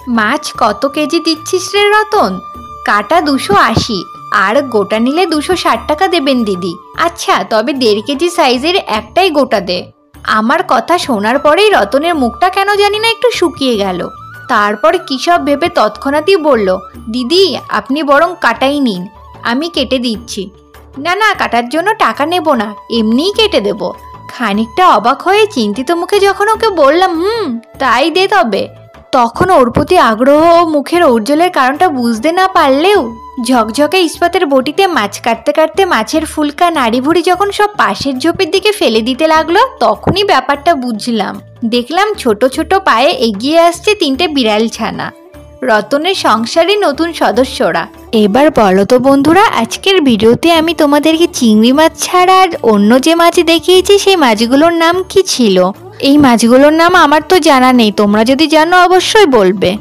মাছ কত কেজি দিচ্ছিস রে রতন? কাটা 280 আর গোটা নিলে 260 টাকা দেবেন দিদি। আচ্ছা, তবে 1.5 কেজি সাইজের একটাই গোটা দে। আমার কথা শোনার পরেই রতনের মুখটা কেন জানি না একটু শুকিয়ে গেল। তারপর কী সব ভেবে তৎক্ষণাৎই বলল, দিদি আপনি বরং কাটাই নিন, আমি কেটে দিচ্ছি। না না, কাটার জন্য টাকা নেব না, এমনিই কেটে দেব। খানিকটা অবাক হয়ে চিন্তিত মুখে যখন ওকে বললাম তাই দে তবে, তখন ওর প্রতি আগ্রহ ও মুখের ঔজ্জ্বল্যের কারণটা বুঝতে না পারলেও ঝকঝকে ইস্পাতের বটিতে মাছ কাটতে কাটতে মাছের ফুলকা নাড়িভুড়ি যখন সব পাশের ঝোপের দিকে ফেলে দিতে লাগলো, তখনই ব্যাপারটা বুঝলাম। দেখলাম ছোট ছোট পায়ে এগিয়ে আসছে 3টে বিড়াল ছানা, রতনের সংসারে নতুন সদস্যরা। এবার বলো তো বন্ধুরা, আজকের ভিডিওতে আমি তোমাদেরকে চিংড়ি মাছ ছাড়া আর অন্য যে মাছ দেখিয়েছি সেই মাছগুলোর নাম কি ছিল? এই মাছগুলোর নাম আমার তো জানা নেই, তোমরা যদি জানো অবশ্যই বলবে।